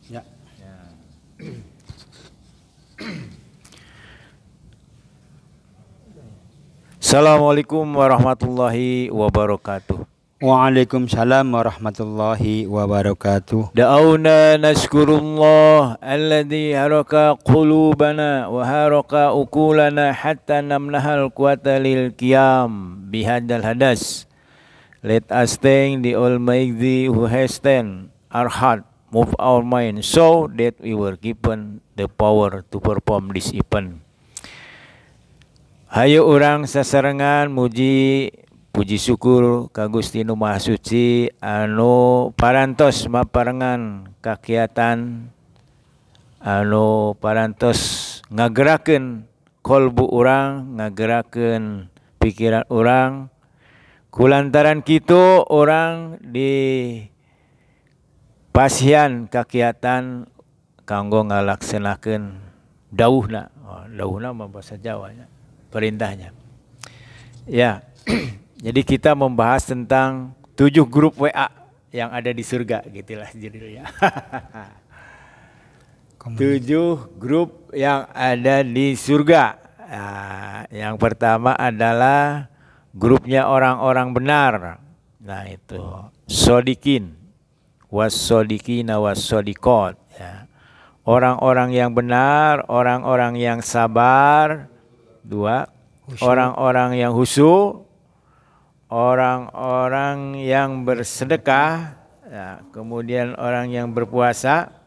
Ya. Assalamualaikum warahmatullahi wabarakatuh. Waalaikumsalam warahmatullahi wabarakatuh. Da'awna nashkurullah alladhi haraka qulubana wa haraka ukulana hatta namnahal quwata lil qiyam bihadal hadas. Let us thank the Almighty who has stand our heart, move our mind so that we were given the power to perform this event. Hayu orang sasarengan muji puji syukur ka Gusti Nu Maha Suci anu parantos maparengan kakiatan anu parantos ngagerakeun kolbu urang, ngagerakeun pikiran urang kulantaran kitu orang di pasian kakiatan kanggo ngalaksanakeun dauhna. Dauhna mah bahasa Jawanya, perintahnya. Ya. Jadi kita membahas tentang 7 grup WA yang ada di surga, gitulah judulnya. 7 grup yang ada di surga. Nah, yang pertama adalah grupnya orang-orang benar. Nah itu sodikin, wassodikina wassodikot. Ya. Orang-orang yang benar, orang-orang yang sabar. 2, orang-orang yang khusyuk. Orang-orang yang bersedekah, ya, kemudian orang yang berpuasa,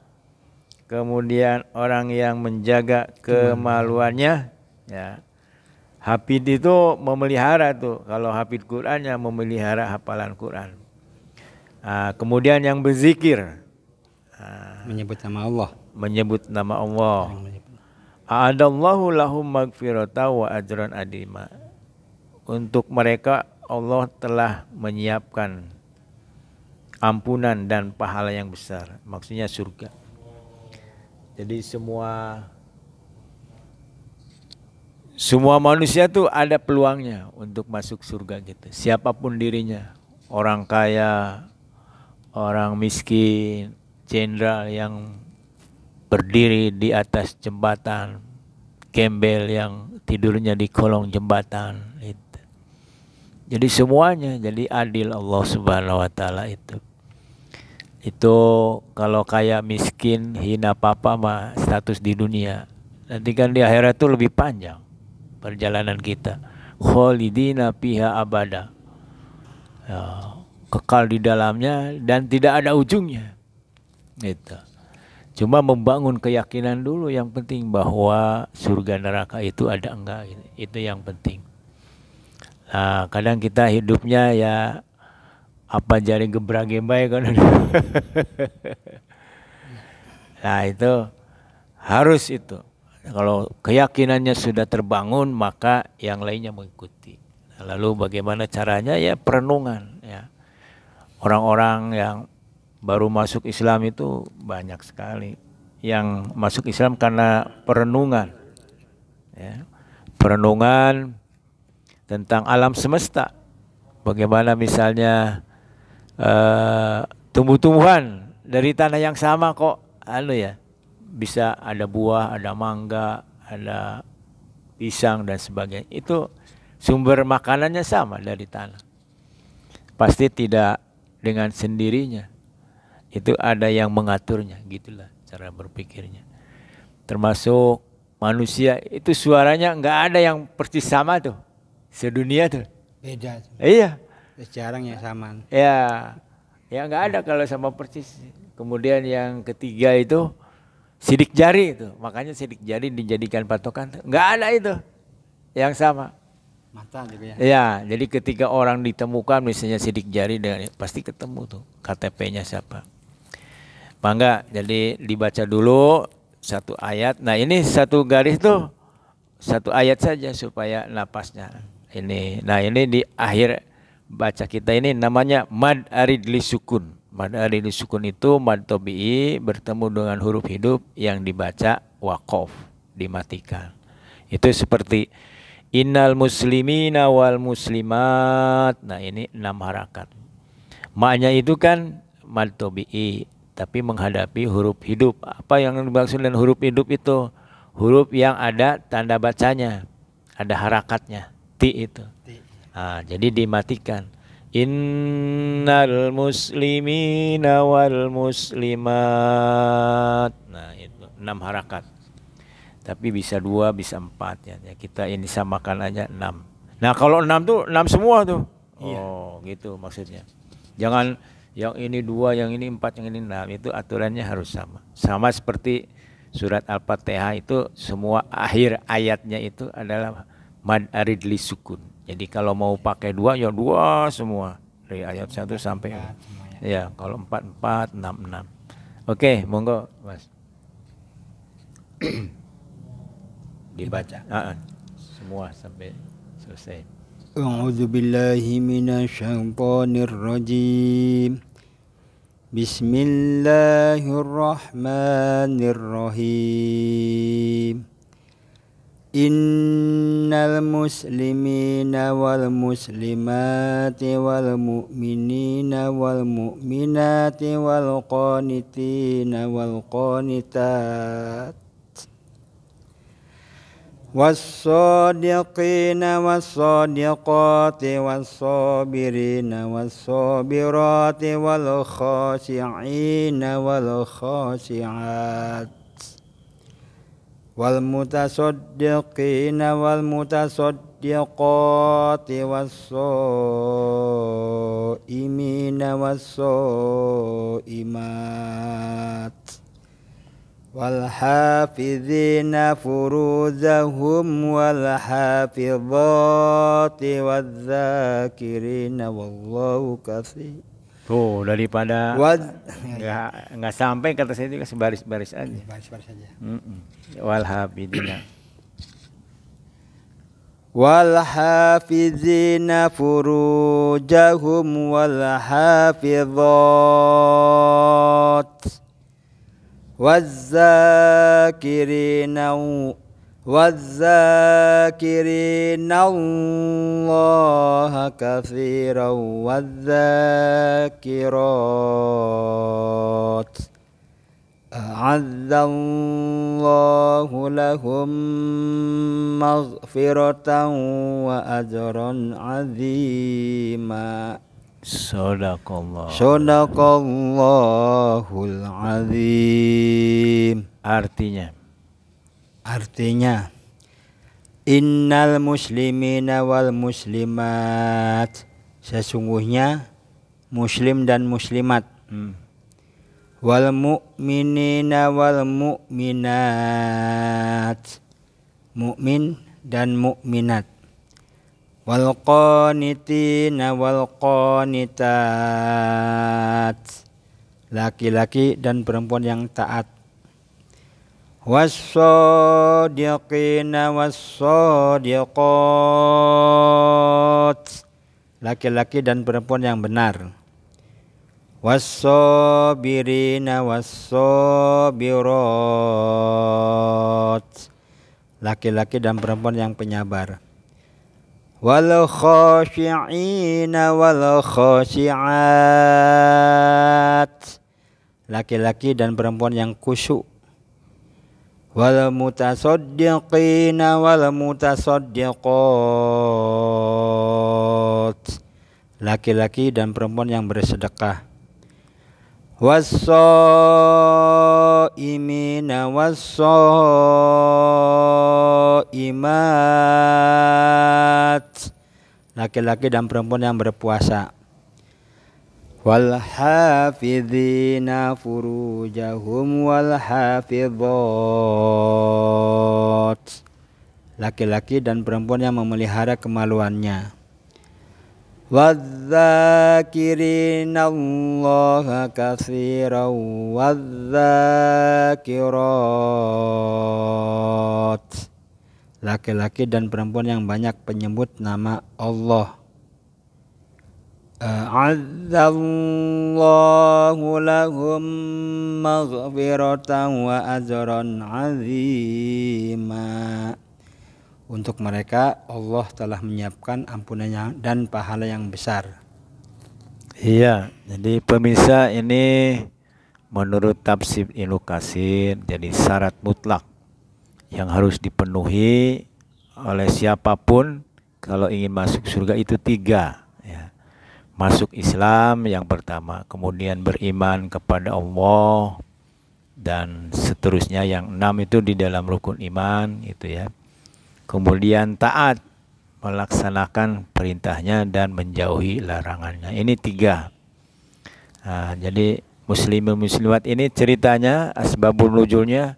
kemudian orang yang menjaga kemaluannya. Ya. Hafid itu memelihara tuh, kalau hafid Qur'annya memelihara hafalan Qur'an. Kemudian yang berzikir, Menyebut nama Allah. menyebut nama Allah. A'adallahu lahum magfirata wa ajran adima. Untuk mereka Allah telah menyiapkan ampunan dan pahala yang besar. Maksudnya surga. Jadi semua manusia tuh ada peluangnya untuk masuk surga gitu. Siapapun dirinya. Orang kaya, orang miskin, jenderal yang berdiri di atas jembatan, gembel yang tidurnya di kolong jembatan. Jadi semuanya jadi adil Allah Subhanahu wa taala itu. Itu kalau kaya miskin hina papa mah status di dunia. Nanti kan di akhirat itu lebih panjang perjalanan kita. Khalidina fiha abada. Ya, kekal di dalamnya dan tidak ada ujungnya. Gitu. Cuma membangun keyakinan dulu yang penting bahwa surga neraka itu ada enggak gitu. Itu yang penting. Nah, kadang kita hidupnya ya apa jari gebrage bae kan. Nah, itu harus itu. Kalau keyakinannya sudah terbangun maka yang lainnya mengikuti. Lalu bagaimana caranya? Ya perenungan ya. Orang-orang yang baru masuk Islam itu banyak sekali yang masuk Islam karena perenungan. Ya. Perenungan tentang alam semesta, bagaimana misalnya tumbuh-tumbuhan dari tanah yang sama kok bisa ada buah, ada mangga, ada pisang dan sebagainya. Itu sumber makanannya sama dari tanah. Pasti tidak dengan sendirinya. Itu ada yang mengaturnya, gitulah cara berpikirnya. Termasuk manusia itu suaranya nggak ada yang persis sama tuh. Sedunia tuh Beda. iya Jarang ya sama. ya nggak ada kalau sama persis. Kemudian yang ketiga itu sidik jari itu, makanya sidik jari dijadikan patokan, nggak ada itu yang sama. Mata juga ya. Ya, jadi ketika orang ditemukan misalnya sidik jari dengan pasti ketemu tuh KTP-nya siapa. Bangga, jadi dibaca dulu satu ayat. Nah ini satu garis tuh satu ayat saja supaya napasnya. Ini, nah ini di akhir baca kita ini namanya mad arid li sukun. Mad arid li sukun itu mad tabi'i bertemu dengan huruf hidup yang dibaca waqaf, dimatikan. Itu seperti innal muslimina wal muslimat. Nah ini 6 harakat. Maknya itu kan mad tabi'i, tapi menghadapi huruf hidup. Apa yang dimaksud dengan huruf hidup itu? Huruf yang ada tanda bacanya, ada harakatnya, ti itu. Jadi dimatikan. Innal muslimina wal muslimat. Nah itu 6 harakat. Tapi bisa 2, bisa 4 ya. Kita ini samakan aja 6. Nah kalau 6 tuh 6 semua tuh. Oh gitu maksudnya. Jangan yang ini 2, yang ini 4, yang ini 6. Itu aturannya harus sama. Sama seperti surat Al-Fatihah itu semua akhir ayatnya itu adalah mad arid li sukun. Jadi kalau mau pakai 2 ya 2 semua. Dari ayat 1 sampai ya, kalau 4, 4, 6, 6. Oke, monggo Mas. Dibaca. Semua sampai selesai. A'udzu billahi minasyaitonir rajim. Bismillahirrahmanirrahim. Innal muslimina wal muslimati wal mu'minina wal mu'minati wal qanitina wal qanitat was-sadiqina was-sadiqati was-sabirina was-sabirati wal khashi'ina wal khashi'at wal mutasaddiqina wal mutasaddiqati was-shaimina was-shaimat wal hafizina furuzahum wal hafizati wadz-dzakirina wallahu katsir. Tuh daripada nggak sampai kata saya itu sebaris-baris aja. Baris-baris saja. Wal hafizina. Wal hafizina furujahum wal hafizat waz-zakirina Allaha katsiran wadz-zakirat a'adzallahu lahum maghfiratan wa ajran 'azima. Shadaqallahul azim. Artinya innal muslimina wal muslimat, sesungguhnya muslim dan muslimat, wal mu'minina wal mu'minat, mukmin dan mukminat, wal qanitina wal qanitat, laki-laki dan perempuan yang taat, was-shadiqina was-shadiqat, laki-laki dan perempuan yang benar, was-sabirina was-sabirat, laki-laki dan perempuan yang penyabar, wal khashi'ina wal khashi'at, laki-laki dan perempuan yang khusyuk, wal mutasaddiqina wal mutasaddiqat, laki-laki dan perempuan yang bersedekah, was-shaimina was-shaimat, laki-laki dan perempuan yang berpuasa, wal hafizina furujahum wal hafizat, laki-laki dan perempuan yang memelihara kemaluannya, wadz-dzakirina Allaha katsiran wadz-dzakirat, laki-laki dan perempuan yang banyak penyebut nama Allah. A'adzallahu lahum maghfiratan wa ajran 'azima. Untuk mereka Allah telah menyiapkan ampunannya dan pahala yang besar. Iya, jadi pemirsa ini menurut tafsir Ibnu Katsir, jadi syarat mutlak yang harus dipenuhi oleh siapapun kalau ingin masuk surga itu 3. Ya. Masuk Islam yang pertama, kemudian beriman kepada Allah, dan seterusnya yang 6 itu di dalam rukun iman itu ya. Kemudian taat, melaksanakan perintahnya dan menjauhi larangannya. Ini 3. Nah, jadi muslimin muslimat ini ceritanya asbabun nuzulnya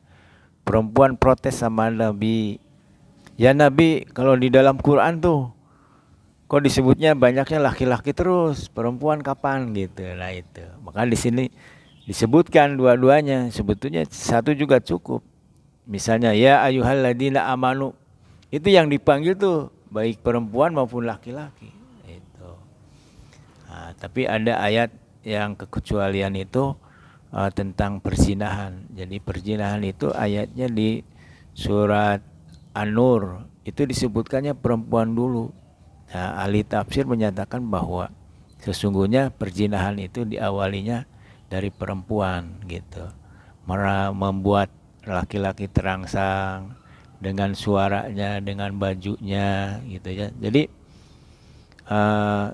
perempuan protes sama Nabi. Ya Nabi, kalau di dalam Quran tuh kok disebutnya banyaknya laki-laki terus, perempuan kapan gitu. Nah itu. Maka di sini disebutkan dua-duanya, sebetulnya satu juga cukup. Misalnya ya ayyuhalladzina amanu, itu yang dipanggil tuh baik perempuan maupun laki-laki itu. Nah, tapi ada ayat yang kekecualian itu tentang perzinahan. Jadi perzinahan itu ayatnya di surat An-Nur itu disebutkannya perempuan dulu. Nah, ahli tafsir menyatakan bahwa sesungguhnya perzinahan itu diawalinya dari perempuan gitu. Membuat laki-laki terangsang dengan suaranya, dengan bajunya gitu ya. Jadi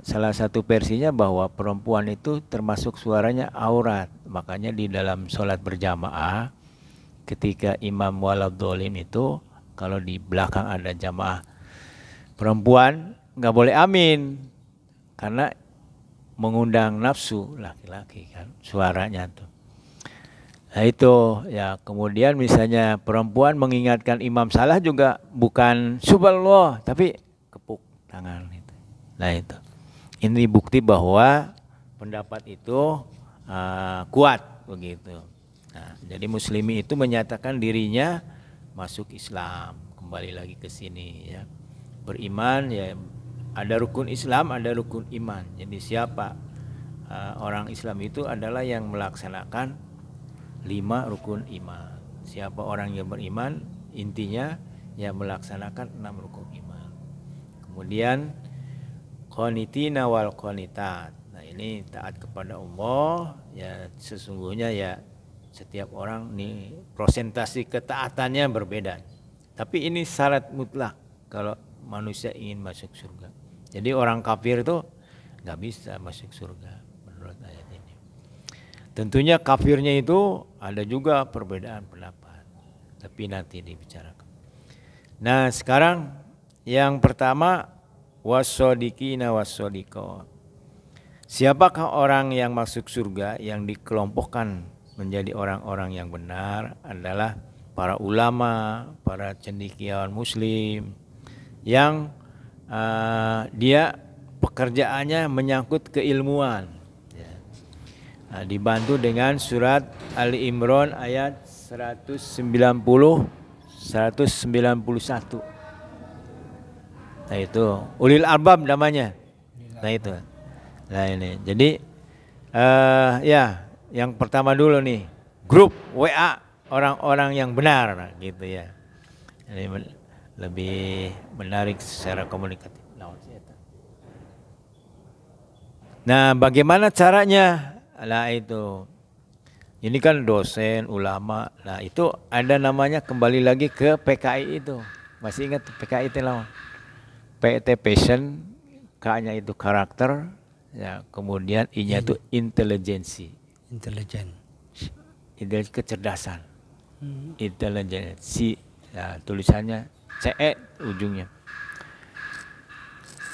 salah satu versinya bahwa perempuan itu termasuk suaranya aurat. Makanya di dalam sholat berjamaah ketika imam waladhdallin itu kalau di belakang ada jamaah perempuan nggak boleh amin karena mengundang nafsu laki-laki kan suaranya tuh. Nah itu ya, kemudian misalnya perempuan mengingatkan imam salah juga bukan subhanallah tapi kepuk tangan itu. Nah itu. Ini bukti bahwa pendapat itu kuat begitu. Nah, jadi muslimi itu menyatakan dirinya masuk Islam, kembali lagi ke sini ya. Beriman ya, ada rukun Islam, ada rukun iman. Jadi siapa orang Islam itu adalah yang melaksanakan 5 rukun iman. Siapa orang yang beriman intinya ya melaksanakan 6 rukun iman. Kemudian qanitina wal qanitat. Nah, ini taat kepada Allah ya, sesungguhnya ya setiap orang nih prosentasi ketaatannya berbeda. Tapi ini syarat mutlak kalau manusia ingin masuk surga. Jadi orang kafir itu nggak bisa masuk surga menurut ayat ini. Tentunya kafirnya itu ada juga perbedaan pendapat. Tapi nanti dibicarakan. Nah sekarang yang pertama wassodiqina wassodiqat. Siapakah orang yang masuk surga yang dikelompokkan menjadi orang-orang yang benar adalah para ulama, para cendekiawan muslim yang dia pekerjaannya menyangkut keilmuan ya. Nah, dibantu dengan surat Ali Imran ayat 190 191. Nah itu ulil albab namanya. Nah itu. Nah ini jadi ya yang pertama dulu nih, grup WA orang-orang yang benar gitu ya. Ini lebih menarik secara komunikatif. Nah, bagaimana caranya? Nah itu. Ini kan dosen, ulama. Nah, itu ada namanya kembali lagi ke PKI itu. Masih ingat PKI itu lawan? PT passion, K-nya itu karakter, ya, kemudian I-nya itu intelijensi. Intelijen. Kecerdasan. Intelijensi. Nah, tulisannya CE ujungnya.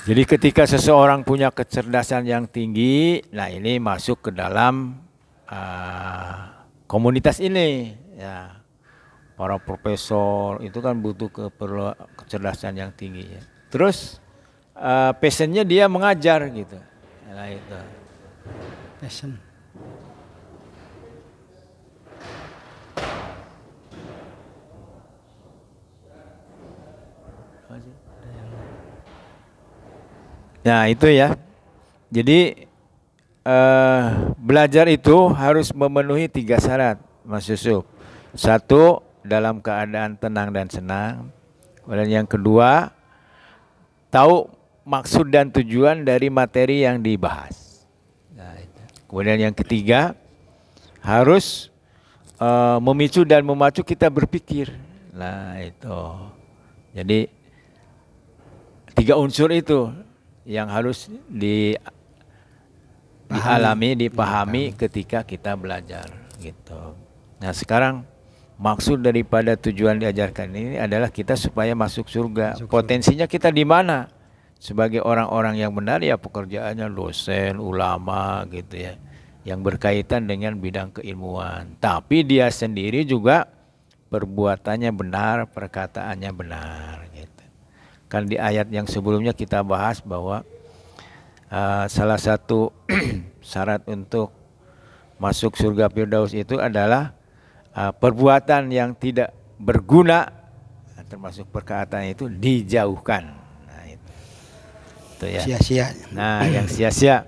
Jadi ketika seseorang punya kecerdasan yang tinggi, nah ini masuk ke dalam komunitas ini. Ya, para profesor itu kan butuh kecerdasan yang tinggi. Ya. Terus passionnya dia mengajar gitu. Nah itu. Passion. Nah itu ya. Jadi belajar itu harus memenuhi 3 syarat, Mas Yusuf. 1, dalam keadaan tenang dan senang. Kemudian yang kedua, tahu maksud dan tujuan dari materi yang dibahas. Nah, itu. Kemudian yang ketiga, harus memicu dan memacu kita berpikir. Nah itu, jadi 3 unsur itu yang harus dialami, dipahami ketika kita belajar gitu. Nah sekarang maksud daripada tujuan diajarkan ini adalah kita supaya masuk surga. Potensinya kita di mana? Sebagai orang-orang yang benar ya pekerjaannya dosen, ulama gitu ya, yang berkaitan dengan bidang keilmuan. Tapi dia sendiri juga perbuatannya benar, perkataannya benar gitu. Kan di ayat yang sebelumnya kita bahas bahwa salah satu syarat untuk masuk surga Firdaus itu adalah perbuatan yang tidak berguna, termasuk perkataan itu dijauhkan. Nah itu ya. Sia-sia. Nah yang sia-sia.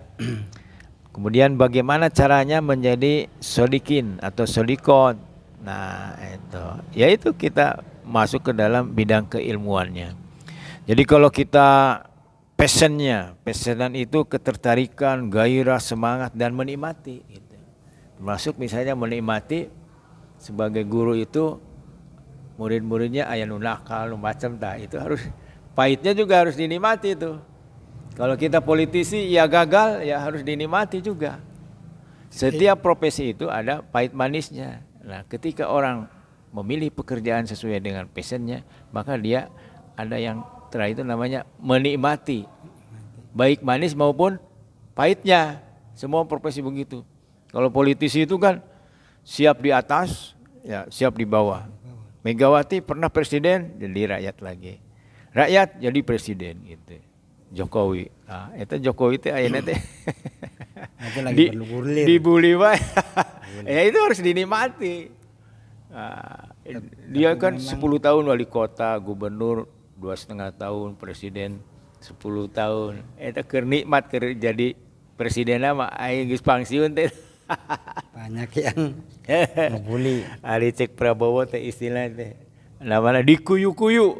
Kemudian bagaimana caranya menjadi sodikin atau sodikon? Nah itu, yaitu kita masuk ke dalam bidang keilmuannya. Jadi kalau kita passionan itu ketertarikan, gairah, semangat dan menikmati. Gitu. Termasuk misalnya menikmati sebagai guru itu murid-muridnya aya nu nakal, nu macam tah, itu harus pahitnya juga harus dinikmati itu. Kalau kita politisi ya gagal ya harus dinikmati juga. Setiap profesi itu ada pahit manisnya. Nah, ketika orang memilih pekerjaan sesuai dengan passionnya, maka dia ada yang terakhir itu namanya menikmati. Baik manis maupun pahitnya. Semua profesi begitu. Kalau politisi itu kan siap di atas, ya siap di bawah. Megawati pernah presiden, jadi rakyat lagi. Rakyat jadi presiden gitu. Jokowi, nah, itu Jokowi itu ayeuna teh dibully wae. Ya itu harus dinikmati. Nah, dia kan 10 tahun wali kota, gubernur 2,5 tahun, presiden 10 tahun. Eta keur nikmat keur jadi presidenna mah aya geus pangsiun teh. Banyak yang ngebully. Ari cek Prabowo teh istilah teh. Namanya dikuyu-kuyu.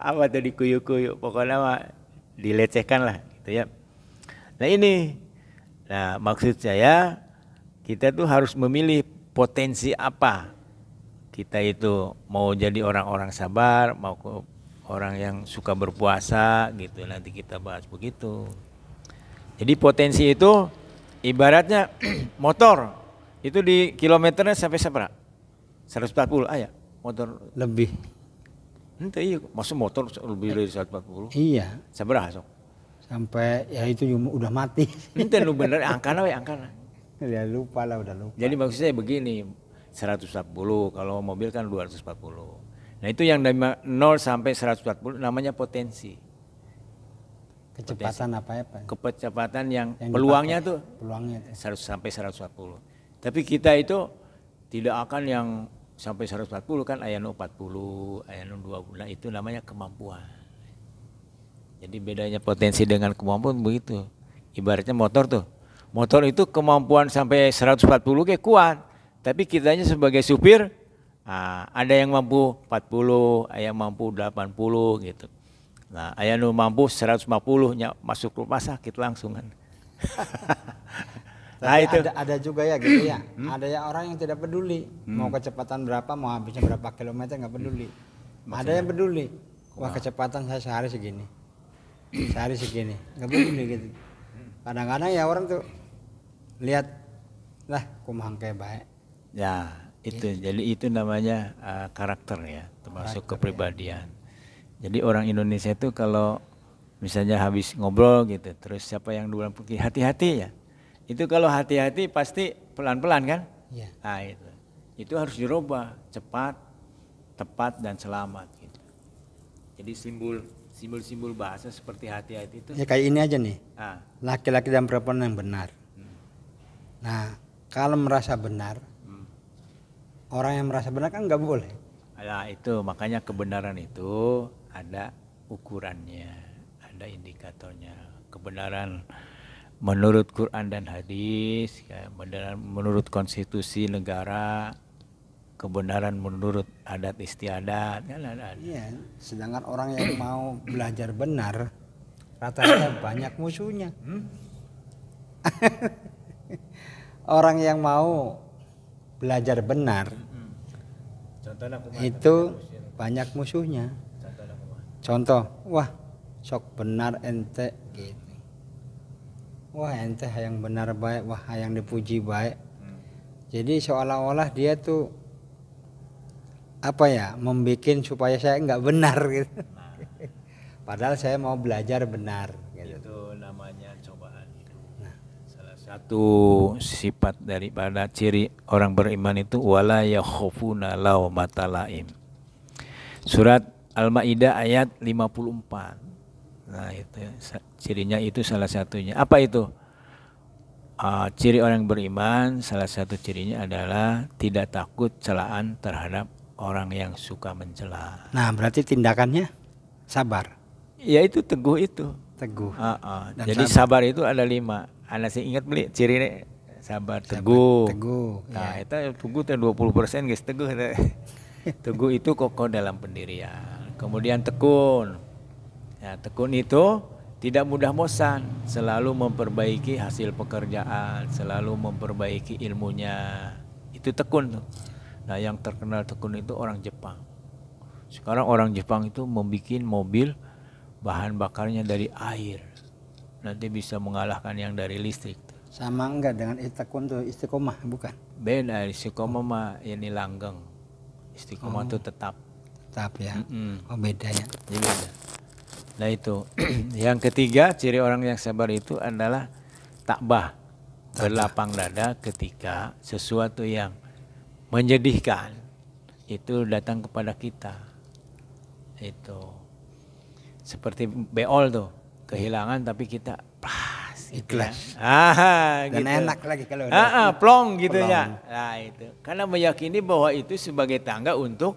Apa tuh dikuyu-kuyu, pokoknya mah dilecehkan lah gitu ya. Nah ini, nah maksud saya kita tuh harus memilih potensi apa. Kita itu mau jadi orang-orang sabar, mau orang yang suka berpuasa gitu, nanti kita bahas begitu. Jadi potensi itu ibaratnya motor, itu di kilometernya sampai seberapa? 140 ya motor Lebih. Ente iya, masa motor lebih dari 140? Iya. Sabaraha sok? Sampai ya itu udah mati. Ente nu bener angkana we angkana. Ya lupa lah, udah lupa. Jadi maksud saya begini, 140 kalau mobil kan 240. Nah itu yang dari 0 sampai 140 namanya potensi. Kecepatan apa? Kecepatan yang peluangnya dipakai, tuh peluangnya 100 sampai 140. Tapi kita itu tidak akan yang sampai 140 kan aya nu 40, aya nu 20. Nah itu namanya kemampuan. Jadi bedanya potensi dengan kemampuan begitu. Ibaratnya motor tuh. Motor itu kemampuan sampai 140 kayak kuat. Tapi kitanya sebagai supir, ada yang mampu 40, ada yang mampu 80 gitu. Nah, aya nu mampu 150 masuk rumah sakit langsung kan. Nah, itu ada juga ya gitu ya. Ada ya orang yang tidak peduli mau kecepatan berapa, mau habisnya berapa kilometer nggak peduli. Ada yang peduli. Wah kecepatan saya sehari segini, nggak peduli gitu. Kadang-kadang ya orang tuh lihat lah kumahang kayak baik. Ya itu jadi itu namanya karakter ya, termasuk kepribadian. Jadi orang Indonesia itu kalau misalnya habis ngobrol gitu, terus siapa yang duluan pergi hati-hati ya. Itu kalau hati-hati pasti pelan-pelan kan? Iya. Nah itu harus dirubah cepat, tepat dan selamat gitu. Jadi simbol bahasa seperti hati-hati itu. Ya kayak ini aja nih. Laki-laki dan perempuan yang benar. Nah kalau merasa benar, orang yang merasa benar kan nggak boleh. Nah itu makanya kebenaran itu ada ukurannya, ada indikatornya. Kebenaran menurut Quran dan hadis, menurut konstitusi negara, kebenaran menurut adat istiadat kan ada. Iya, sedangkan orang yang mau belajar benar rata-rata banyak musuhnya. orang yang mau belajar benar Contohnya itu banyak musuhnya. Contoh, wah sok benar ente gitu. Wah ente hayang benar baik, wah hayang dipuji baik. Jadi seolah-olah dia tuh apa ya, membikin supaya saya nggak benar gitu. Padahal saya mau belajar benar gitu. Itu namanya cobaan hidup. Nah. Salah satu sifat daripada ciri orang beriman itu wala yakhafuna laumata laim. Surat Al-Maidah ayat 54. Nah, itu cirinya itu salah satunya. Apa itu? Ciri orang beriman, salah satu cirinya adalah tidak takut celaan terhadap orang yang suka mencela. Nah, berarti tindakannya sabar, Ya itu teguh itu. teguh. Dan Jadi sabar itu ada 5. Anda sih ingat beli ciri sabar, teguh. Teguh. Nah, Ya. itu teguh teh 20% guys, teguh. Teguh itu kokoh dalam pendirian. Kemudian tekun. Ya, tekun itu tidak mudah bosan, selalu memperbaiki hasil pekerjaan, selalu memperbaiki ilmunya. Itu tekun tuh. Nah, yang terkenal tekun itu orang Jepang. Sekarang orang Jepang itu membuat mobil bahan bakarnya dari air. Nanti bisa mengalahkan yang dari listrik. Sama enggak dengan tekun tuh istiqomah, bukan? Beda, istiqomah mah ini langgeng. Istiqomah itu tetap. Tetap ya. Mm-mm. Oh beda ya. Jadi beda. Nah itu. Yang ketiga, ciri orang yang sabar itu adalah takbah, berlapang dada ketika sesuatu yang menyedihkan itu datang kepada kita. Itu seperti beol tuh, kehilangan tapi kita pas Ikhlas. gitu. Dan enak lagi kalau Plong gitu ya. Nah itu karena meyakini bahwa itu sebagai tangga untuk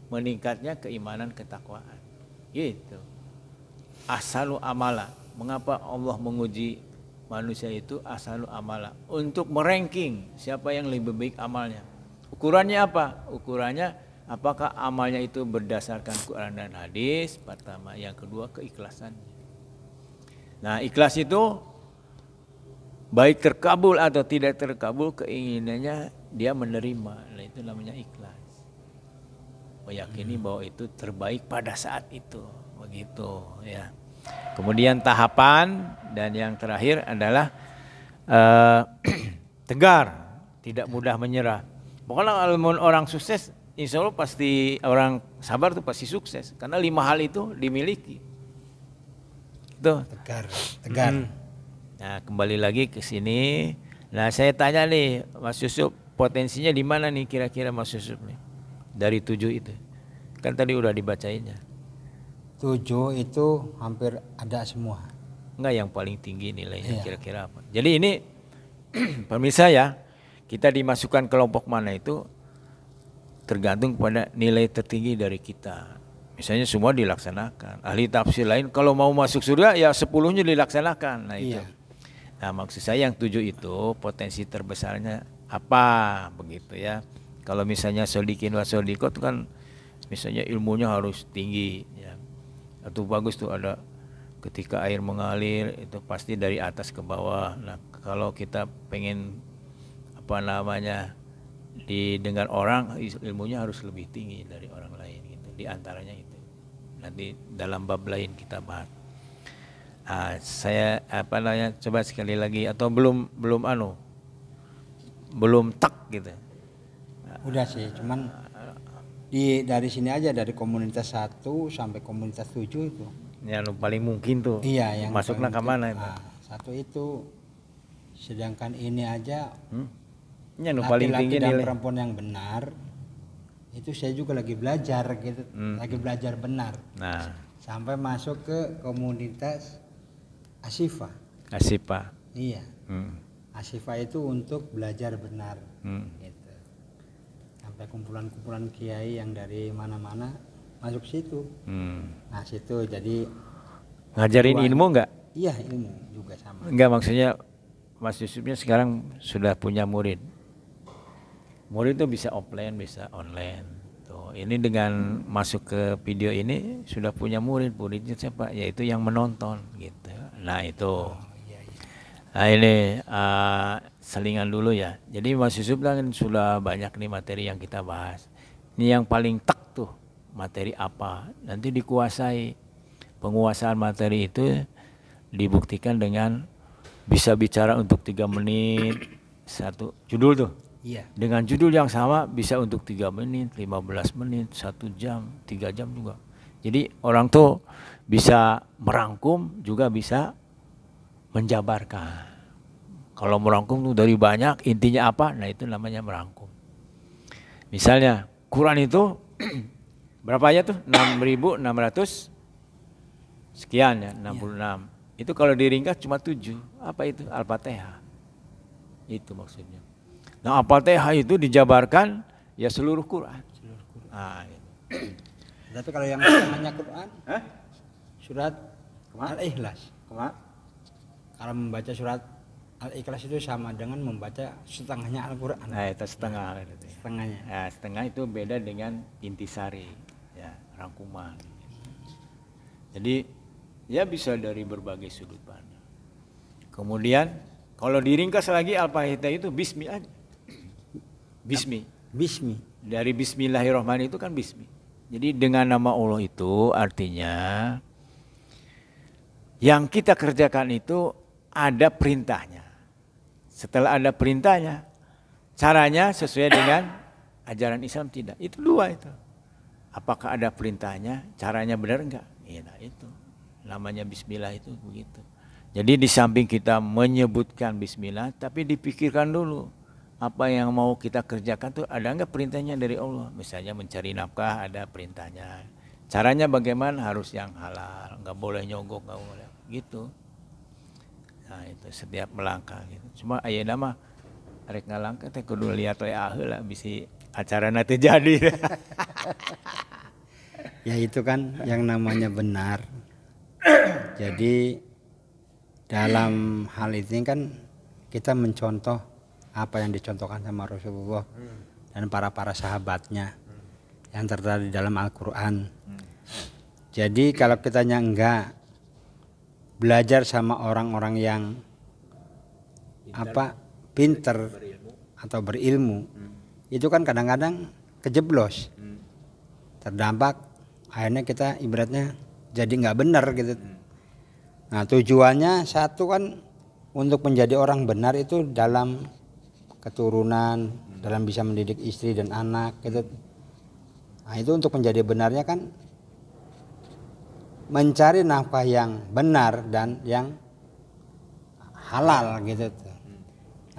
meningkatnya keimanan, ketakwaan gitu. Asalu amala. Mengapa Allah menguji manusia itu asalu amala? Untuk meranking siapa yang lebih baik amalnya. Ukurannya apa? Ukurannya apakah amalnya itu berdasarkan Quran dan hadis? Pertama, yang kedua keikhlasannya. Nah, ikhlas itu baik terkabul atau tidak terkabul keinginannya dia menerima. Nah, itu namanya ikhlas. Meyakini bahwa itu terbaik pada saat itu. Begitu ya. Kemudian tahapan dan yang terakhir adalah tegar, tidak mudah menyerah. Pokoknya kalau orang sukses, insya Allah pasti orang sabar tuh pasti sukses karena 5 hal itu dimiliki. Itu. Tegar. Nah, kembali lagi ke sini. Nah, saya tanya nih, Mas Yusuf, potensinya di mana nih kira-kira Mas Yusuf nih? Dari 7 itu. Kan tadi udah dibacainnya. 7 itu hampir ada semua. Enggak, yang paling tinggi nilainya Iya. kira-kira apa? Jadi ini pemirsa ya, kita dimasukkan kelompok mana itu tergantung pada nilai tertinggi dari kita. Misalnya semua dilaksanakan. Ahli tafsir lain kalau mau masuk surga ya 10-nya dilaksanakan. Nah itu. Iya. Nah maksud saya yang 7 itu potensi terbesarnya apa begitu ya. Kalau misalnya sodikin wa sodikot itu kan misalnya ilmunya harus tinggi ya. Atau bagus tuh ada ketika air mengalir itu pasti dari atas ke bawah. Nah kalau kita pengen apa namanya didengar orang, ilmunya harus lebih tinggi dari orang lain gitu. Di antaranya itu. Nanti dalam bab lain kita bahas. Saya apa namanya coba sekali lagi atau belum tak gitu. Udah sih, cuman dari sini aja dari komunitas 1 sampai komunitas 7 itu. Yang paling mungkin tuh. Iya, yang masuknya ke mana itu? Satu itu, sedangkan ini aja Yang paling tinggi laki-laki dan nilai. perempuan yang benar. Itu saya juga lagi belajar gitu, lagi belajar benar. Nah, Sampai masuk ke komunitas Asyifa. Asyifa. Iya. Asyifa itu untuk belajar benar. Gitu. Sampai kumpulan-kumpulan kiai yang dari mana-mana masuk situ. Nah situ jadi Ngajarin ilmu enggak? iya ilmu juga sama. Enggak, maksudnya Mas Yusufnya sekarang sudah punya murid. Murid itu bisa offline, bisa online. Tuh, ini dengan masuk ke video ini sudah punya murid. Muridnya siapa? Yaitu yang menonton gitu. Nah, itu. Nah ini selingan dulu ya. Jadi Mas Yusuf kan sudah banyak nih materi yang kita bahas. Ini yang paling tek tuh materi apa. Nanti dikuasai. Penguasaan materi itu dibuktikan dengan bisa bicara untuk 3 menit satu judul tuh. Iya. Dengan judul yang sama bisa untuk 3 menit, 15 menit, 1 jam, 3 jam juga. Jadi orang tuh bisa merangkum juga bisa menjabarkan. Kalau merangkum tuh dari banyak intinya apa? Nah itu namanya merangkum. Misalnya Quran itu berapa ayat tuh? 6.600 sekian ya, 66. Ya. Itu kalau diringkas cuma 7. Apa itu? Al-Fatihah. Itu maksudnya. Nah Al-Fatihah itu dijabarkan ya seluruh Quran. Nah, gitu. Tapi kalau yang setengahnya Quran, surat Al-Ikhlas. Kalau membaca surat Al-Ikhlas itu sama dengan membaca setengahnya Al-Quran. Nah itu setengah. Setengahnya. Nah, setengah itu beda dengan intisari, ya rangkuman. Jadi ya bisa dari berbagai sudut pandang. Kemudian kalau diringkas lagi Al-Fatihah itu bismi aja. Bismi. Dari bismillahirrahmanirrahim itu kan bismi. Jadi dengan nama Allah itu artinya yang kita kerjakan itu ada perintahnya. Setelah ada perintahnya, caranya sesuai dengan ajaran Islam tidak. Itu 2 itu. Apakah ada perintahnya, caranya benar enggak? Ya, nah itu. Namanya bismillah itu begitu. Jadi di samping kita menyebutkan bismillah, tapi dipikirkan dulu apa yang mau kita kerjakan tuh ada enggak perintahnya dari Allah. Misalnya mencari nafkah ada perintahnya. Caranya bagaimana? Harus yang halal, enggak boleh nyogok, enggak boleh gitu. Nah itu setiap melangkah gitu. Cuma ayeuna mah arek ngalangkah teh kudu lihat we aheula bisi acarana teh jadi. Ya itu kan yang namanya benar. Jadi dalam hal ini kan kita mencontoh apa yang dicontohkan sama Rasulullah dan para sahabatnya yang tertera di dalam Al-Quran. Jadi kalau kitanya enggak belajar sama orang-orang yang pinter atau berilmu, itu kan kadang-kadang kejeblos, terdampak, akhirnya kita ibaratnya jadi nggak benar gitu. Nah tujuannya satu kan untuk menjadi orang benar itu dalam keturunan, dalam bisa mendidik istri dan anak gitu. Nah itu untuk menjadi benarnya kan mencari nafkah yang benar dan yang halal gitu.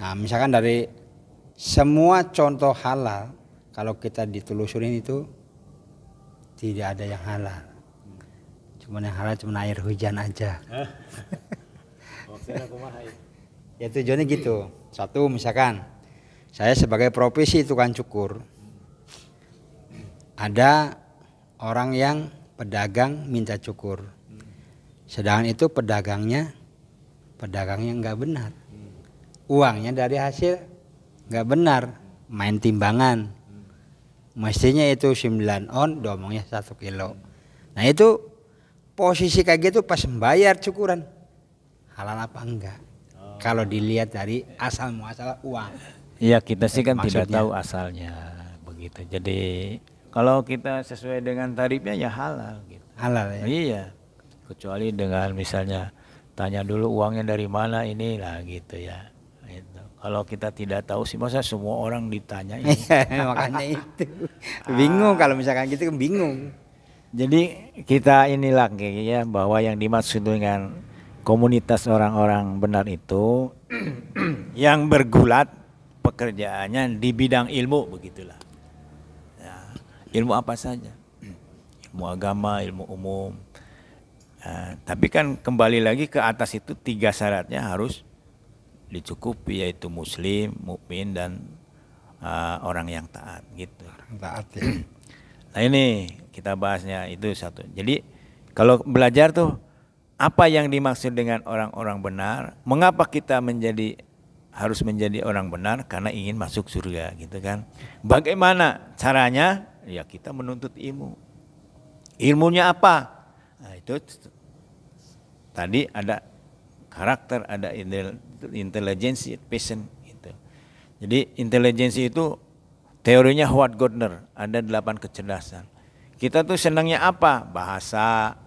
Nah misalkan dari semua contoh halal, kalau kita ditelusurin itu tidak ada yang halal. Cuma yang halal cuma air hujan aja. Ya tujuannya gitu. Satu misalkan saya sebagai profesi tukang cukur, ada orang yang pedagang minta cukur, sedangkan itu pedagangnya nggak benar, uangnya dari hasil nggak benar, main timbangan, mestinya itu 9 on, domongnya 1 kilo. Nah itu posisi kayak gitu pas membayar cukuran halal apa enggak? Kalau dilihat dari asal muasal uang. Iya kita sih kan maksudnya tidak tahu asalnya begitu. Jadi kalau kita sesuai dengan tarifnya ya halal gitu. Halal ya. Iya. Kecuali dengan misalnya tanya dulu uangnya dari mana ini lah gitu ya. Gitu. Kalau kita tidak tahu sih masa semua orang ditanya ini. Makanya itu. Bingung kalau misalkan gitu bingung. Jadi kita inilah kayaknya bahwa yang dimaksud dengan komunitas orang-orang benar itu yang bergulat pekerjaannya di bidang ilmu begitulah. Ya, ilmu apa saja, ilmu agama, ilmu umum. Tapi kan kembali lagi ke atas itu 3 syaratnya harus dicukupi, yaitu muslim, mukmin dan orang yang taat gitu. Taat ya. Nah ini kita bahasnya itu satu. Jadi kalau belajar tuh apa yang dimaksud dengan orang-orang benar? Mengapa kita harus menjadi orang benar? Karena ingin masuk surga gitu kan. Bagaimana caranya? Ya kita menuntut ilmu. Ilmunya apa? Nah itu tadi ada karakter, ada intelijensi, passion gitu. Jadi intelijensi itu teorinya Howard Gardner, ada 8 kecerdasan. Kita tuh senangnya apa? Bahasa,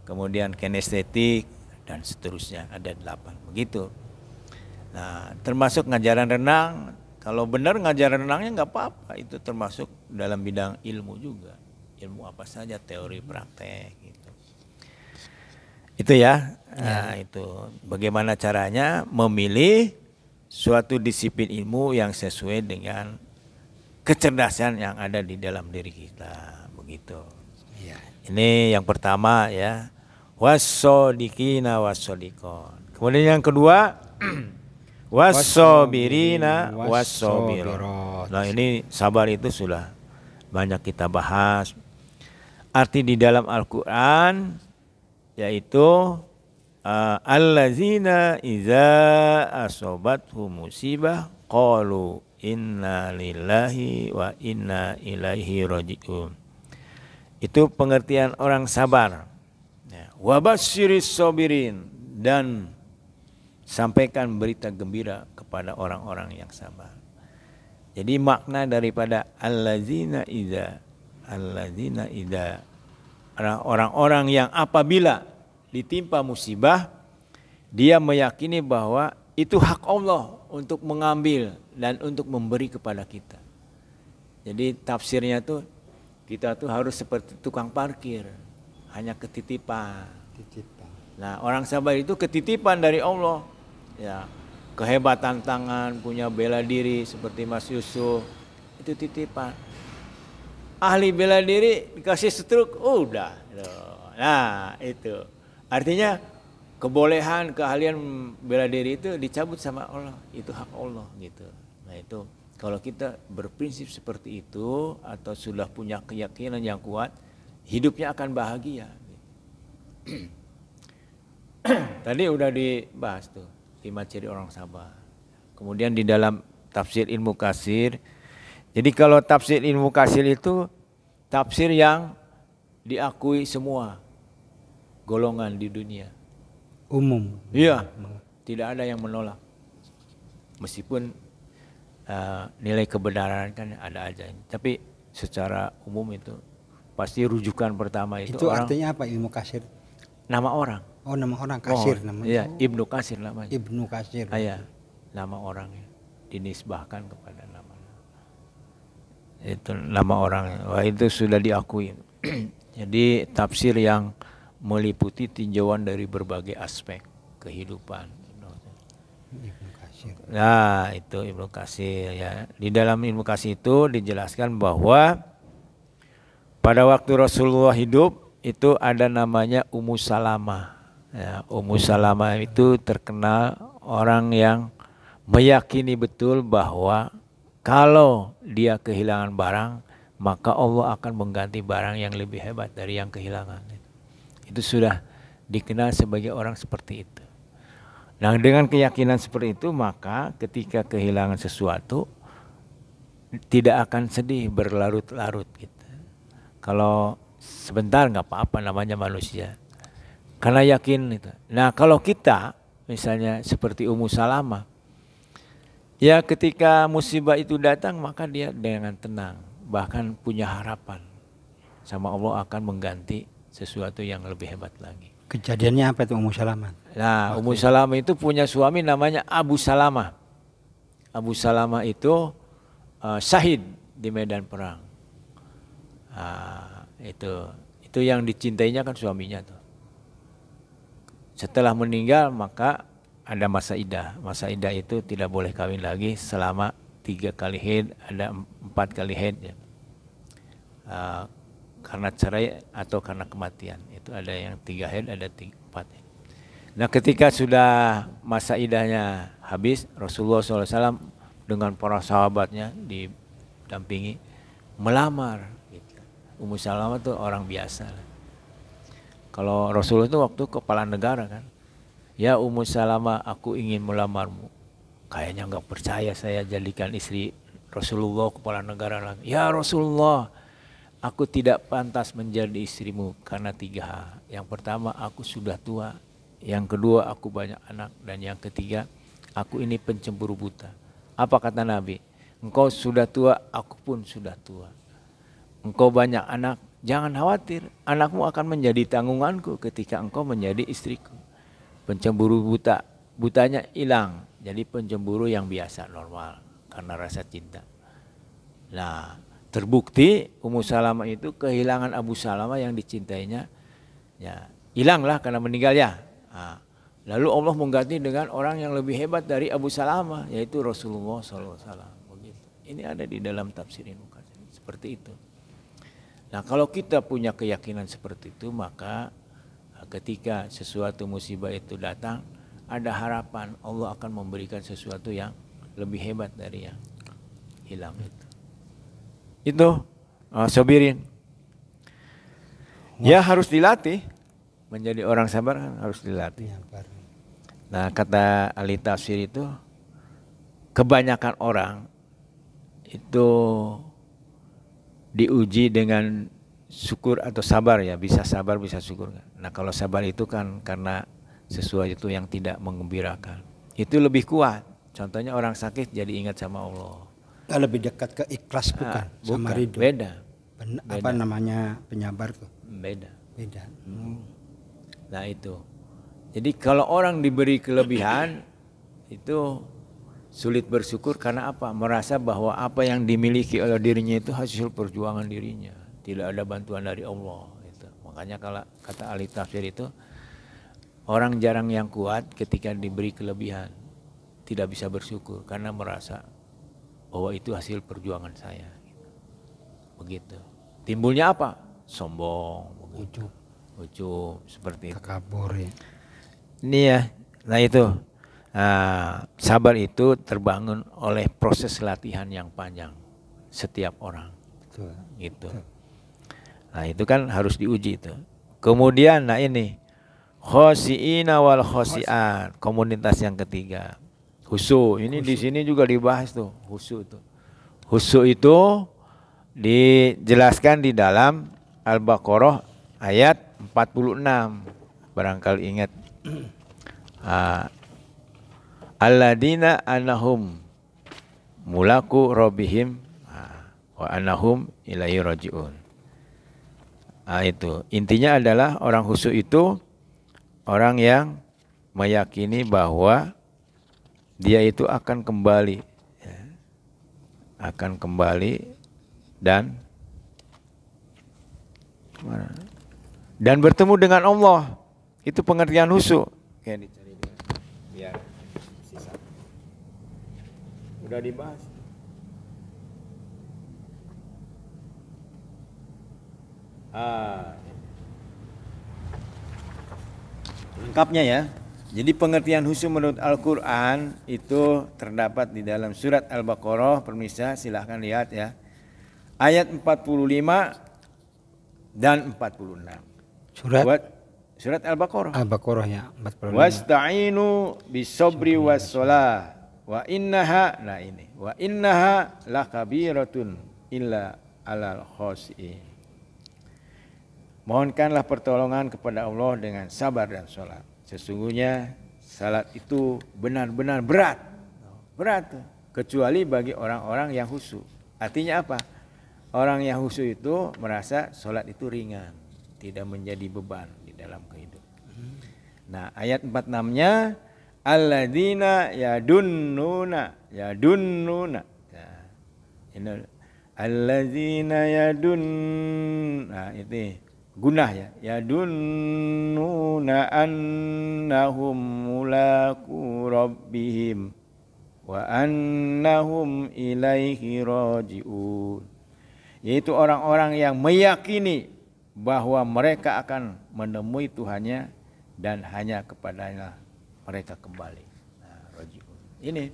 kemudian kinestetik dan seterusnya, ada 8 begitu. Nah, termasuk ngajaran renang. Kalau benar ngajaran renangnya nggak apa-apa, itu termasuk dalam bidang ilmu juga. Ilmu apa saja, teori, praktek gitu. Itu ya. Nah, itu bagaimana caranya memilih suatu disiplin ilmu yang sesuai dengan kecerdasan yang ada di dalam diri kita, begitu. Iya. Ini yang pertama ya. Wassodiqina wassodiqon. Kemudian yang kedua wassobirina wassobirat. Nah, ini sabar itu sudah banyak kita bahas. Arti di dalam Al-Qur'an yaitu allazina iza asobathum musibah qalu inna lillahi wa inna ilaihi raji'un. Itu pengertian orang sabar. Wa basyiris sabirin, dan sampaikan berita gembira kepada orang-orang yang sabar. Jadi makna daripada allazina idza, orang-orang yang apabila ditimpa musibah, dia meyakini bahwa itu hak Allah untuk mengambil dan untuk memberi kepada kita. Jadi tafsirnya tuh kita tuh harus seperti tukang parkir, hanya ketitipan. Nah, orang sabar itu ketitipan dari Allah. Ya, kehebatan tangan, punya bela diri seperti Mas Yusuf, itu titipan. Ahli bela diri dikasih stroke, udah. Nah, itu. Artinya kebolehan, keahlian bela diri itu dicabut sama Allah, itu hak Allah gitu. Nah, itu kalau kita berprinsip seperti itu atau sudah punya keyakinan yang kuat, hidupnya akan bahagia. Tadi udah dibahas tuh 5 ciri orang sabar. Kemudian di dalam tafsir Ibnu Katsir, jadi kalau tafsir Ibnu Katsir itu tafsir yang diakui semua golongan di dunia. Umum. Iya, tidak ada yang menolak. Meskipun nilai kebenaran kan ada aja. Tapi secara umum itu pasti rujukan pertama itu orang. Artinya apa Ibnu Katsir? Nama orang. Oh, nama orang, Katsir namanya. Iya, Ibnu Katsir namanya. Ibnu Katsir. Iya, nama orangnya dinisbahkan kepada nama. Itu nama orang. Wah, itu sudah diakui. Jadi tafsir yang meliputi tinjauan dari berbagai aspek kehidupan. Ibnu Katsir. Nah, itu Ibnu Katsir ya. Di dalam Ibnu Katsir itu dijelaskan bahwa pada waktu Rasulullah hidup itu ada namanya Ummu Salamah. Ya, Ummu Salamah itu terkenal orang yang meyakini betul bahwa kalau dia kehilangan barang, maka Allah akan mengganti barang yang lebih hebat dari yang kehilangan. Itu sudah dikenal sebagai orang seperti itu. Nah, dengan keyakinan seperti itu, maka ketika kehilangan sesuatu tidak akan sedih berlarut-larut gitu. Kalau sebentar nggak apa-apa, namanya manusia. Karena yakin itu. Nah, kalau kita misalnya seperti Ummu Salamah, ya ketika musibah itu datang maka dia dengan tenang, bahkan punya harapan sama Allah akan mengganti sesuatu yang lebih hebat lagi. Kejadiannya apa itu Ummu Salamah? Nah, Ummu Salamah itu punya suami namanya Abu Salamah. Abu Salamah itu syahid di medan perang. Itu yang dicintainya kan suaminya tuh. Setelah meninggal maka ada masa iddah. Masa iddah itu tidak boleh kawin lagi selama 3 kali haid, ada 4 kali haid ya. Karena cerai atau karena kematian. Itu ada yang 3 haid, ada 4 haid. Nah, ketika sudah masa iddahnya habis, Rasulullah SAW dengan para sahabatnya didampingi melamar. Gitu. Ummu Salamah itu orang biasa. Kalau Rasulullah itu waktu kepala negara kan, ya Ummu Salamah, aku ingin melamarmu. Kayaknya nggak percaya saya jadikan istri Rasulullah kepala negara lagi. Ya Rasulullah, aku tidak pantas menjadi istrimu karena 3 hal. Yang pertama, aku sudah tua. Yang kedua, aku banyak anak. Dan yang ketiga, aku ini pencemburu buta. Apa kata Nabi? Engkau sudah tua, aku pun sudah tua. Engkau banyak anak, jangan khawatir. Anakmu akan menjadi tanggunganku ketika engkau menjadi istriku. Pencemburu buta, butanya hilang. Jadi pencemburu yang biasa, normal. Karena rasa cinta. Nah, terbukti Ummu Salamah itu kehilangan Abu Salamah yang dicintainya. Ya, hilanglah karena meninggal ya. Nah, lalu Allah mengganti dengan orang yang lebih hebat dari Abu Salamah, yaitu Rasulullah SAW. Begitu. Ini ada di dalam tafsir Ibnu Katsir. Seperti itu. Nah, kalau kita punya keyakinan seperti itu, maka ketika sesuatu musibah itu datang, ada harapan Allah akan memberikan sesuatu yang lebih hebat dari yang hilang itu. Itu sobirin. Ya harus dilatih. Menjadi orang sabar kan harus dilatih. Nah, kata ahli tafsir itu, kebanyakan orang itu diuji dengan syukur atau sabar ya, bisa sabar bisa syukur. Nah, kalau sabar itu kan karena sesuatu yang tidak menggembirakan, itu lebih kuat. Contohnya orang sakit jadi ingat sama Allah. Lebih dekat ke ikhlas bukan, sama ridho. Beda. Apa namanya penyabar tuh? Beda. Nah itu. Jadi kalau orang diberi kelebihan itu sulit bersyukur karena apa? Merasa bahwa apa yang dimiliki oleh dirinya itu hasil perjuangan dirinya. Tidak ada bantuan dari Allah. Gitu. Makanya kalau kata ahli tafsir itu, orang jarang yang kuat ketika diberi kelebihan. Tidak bisa bersyukur karena merasa bahwa itu hasil perjuangan saya. Begitu. Timbulnya apa? Sombong. Ujub seperti itu. Takabur ya. Ini ya. Nah itu. Sabar itu terbangun oleh proses latihan yang panjang setiap orang. Betul. Gitu. Nah itu kan harus diuji itu. Kemudian nah ini khosi'ina wal khosi'at, komunitas yang ketiga. Husu, ini di sini juga dibahas tuh, husu itu. Husu itu dijelaskan di dalam Al-Baqarah ayat 46. Barangkali ingat. Alladzina anahum mulaku rabbihim wa anahum ilaihi rajiun. Itu intinya adalah orang khusyuk itu orang yang meyakini bahwa dia itu akan kembali, ya, akan kembali dan bertemu dengan Allah. Itu pengertian khusyuk. Kayak dicari biar sisa. Udah dibahas. Lengkapnya ya. Jadi pengertian khusyuk menurut Al-Quran itu terdapat di dalam surat Al-Baqarah. Pemirsa silahkan lihat ya. Ayat 45 dan 46. Surat Al-Baqarah. Al-Baqarah ya 45. Wasta'inu bisobri wassalah wa innaha, nah ini, wa innaha lakabiratun illa alal khosi'in. Mohonkanlah pertolongan kepada Allah dengan sabar dan sholat. Sesungguhnya salat itu benar-benar berat. Berat. Kecuali bagi orang-orang yang khusyuk. Artinya apa? Orang yang khusyuk itu merasa sholat itu ringan. Tidak menjadi beban di dalam kehidupan. Nah ayat 46-nya alladzina yadunnuna. Nah, ini alladzina nah itu gunah ya, yadunnuna annahum mulaku rabbihim wa annahum ilaihi rajiun. Yaitu orang-orang yang meyakini bahwa mereka akan menemui Tuhannya dan hanya kepadanya mereka kembali. Nah, rajiun. Ini.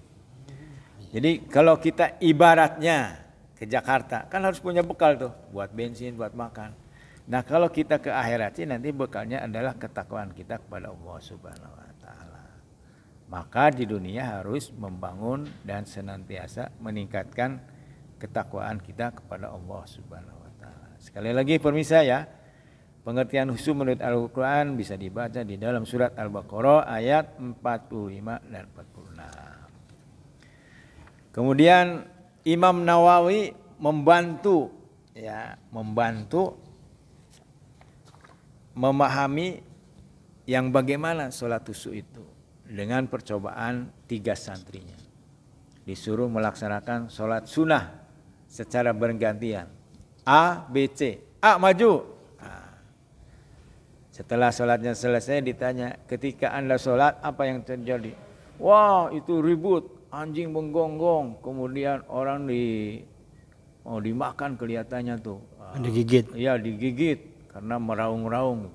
Jadi kalau kita ibaratnya ke Jakarta kan harus punya bekal tuh buat bensin, buat makan. Nah kalau kita ke akhirat sih nanti bekalnya adalah ketakwaan kita kepada Allah Subhanahu wa taala. Maka di dunia harus membangun dan senantiasa meningkatkan ketakwaan kita kepada Allah Subhanahu wa taala. Sekali lagi pemirsa ya, Pengertian khusyuk menurut Al-Quran bisa dibaca di dalam surat Al-Baqarah ayat 45 dan 46. Kemudian Imam Nawawi membantu memahami yang bagaimana sholat khusyuk itu dengan percobaan 3 santrinya. Disuruh melaksanakan sholat sunnah secara bergantian. A, B, C. A maju. Setelah sholatnya selesai ditanya, ketika Anda sholat apa yang terjadi? Wah, itu ribut, anjing menggonggong, kemudian orang mau dimakan kelihatannya tuh. Digigit. Iya, digigit karena meraung-raung.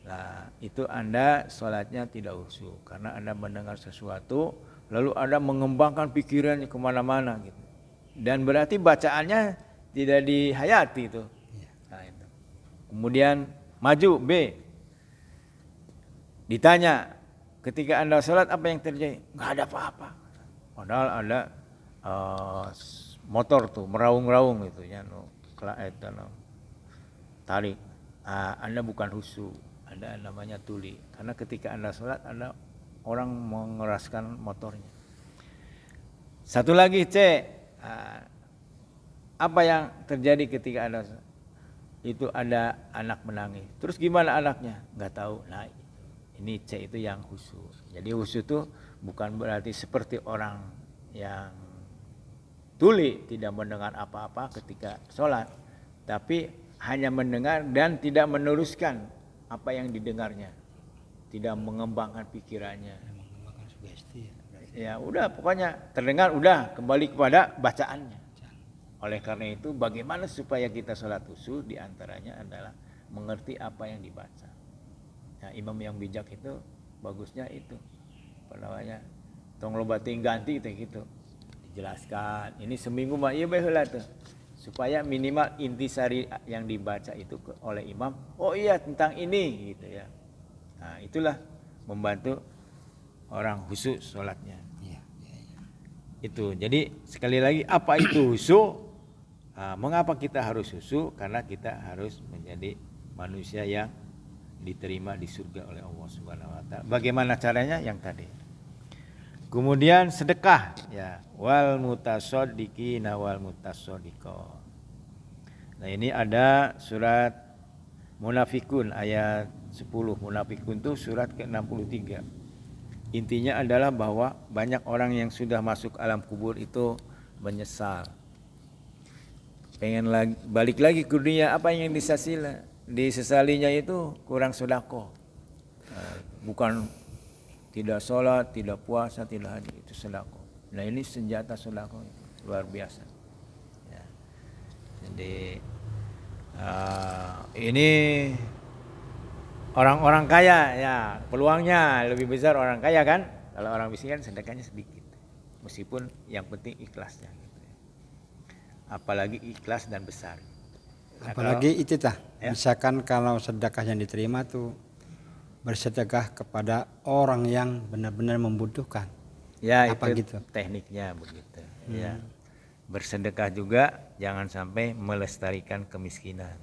Nah, itu Anda sholatnya tidak khusyuk karena Anda mendengar sesuatu, lalu Anda mengembangkan pikirannya kemana-mana gitu. Dan berarti bacaannya tidak dihayati itu. Nah, itu. Kemudian maju B. Ditanya, ketika Anda sholat apa yang terjadi? Nggak ada apa-apa. Padahal ada motor tuh meraung-raung gitu ya, tarik. Anda bukan khusyuk, ada namanya tuli. Karena ketika Anda sholat ada orang mengeraskan motornya. Satu lagi C. Apa yang terjadi ketika Anda sholat? Itu ada anak menangis. Terus gimana anaknya? Nggak tahu. Nah, ini C itu yang khusyuk. Jadi khusyuk itu bukan berarti seperti orang yang tuli tidak mendengar apa-apa ketika sholat, tapi hanya mendengar dan tidak meneruskan apa yang didengarnya, tidak mengembangkan pikirannya. Mengembangkan sugesti. Ya udah, pokoknya terdengar udah kembali kepada bacaannya. Oleh karena itu bagaimana supaya kita sholat khusyuk, diantaranya adalah mengerti apa yang dibaca. Nah, imam yang bijak itu bagusnya itu apa namanya, tong loba ting ganti gitu, dijelaskan ini seminggu mah iya baheula tuh, supaya minimal intisari yang dibaca itu oleh imam, oh iya tentang ini gitu ya. Nah, itulah membantu orang khusyuk sholatnya. Itu jadi sekali lagi, apa itu khusyuk? Mengapa kita harus khusyuk? Karena kita harus menjadi manusia yang diterima di surga oleh Allah Subhanahu wa taala. Bagaimana caranya? Yang tadi. Kemudian sedekah ya, wal mutasaddiqina wal mutasaddiqah. Nah, ini ada surat Munafikun ayat 10. Munafikun itu surat ke-63. Intinya adalah bahwa banyak orang yang sudah masuk alam kubur itu menyesal. Pengen balik lagi ke dunia, apa yang disesalinya itu kurang sedekah. Bukan tidak sholat, tidak puasa, tidak haji, itu sedekah. Nah, ini senjata sedekah luar biasa. Ya. Jadi ini orang-orang kaya ya, peluangnya lebih besar orang kaya kan. Kalau orang miskin sedekahnya sedikit. Meskipun yang penting ikhlasnya. Apalagi ikhlas dan besar. Nah, apalagi itu ya? Misalkan kalau sedekah yang diterima tuh bersedekah kepada orang yang benar-benar membutuhkan. Ya, apa itu gitu tekniknya begitu. Ya. Bersedekah juga jangan sampai melestarikan kemiskinan.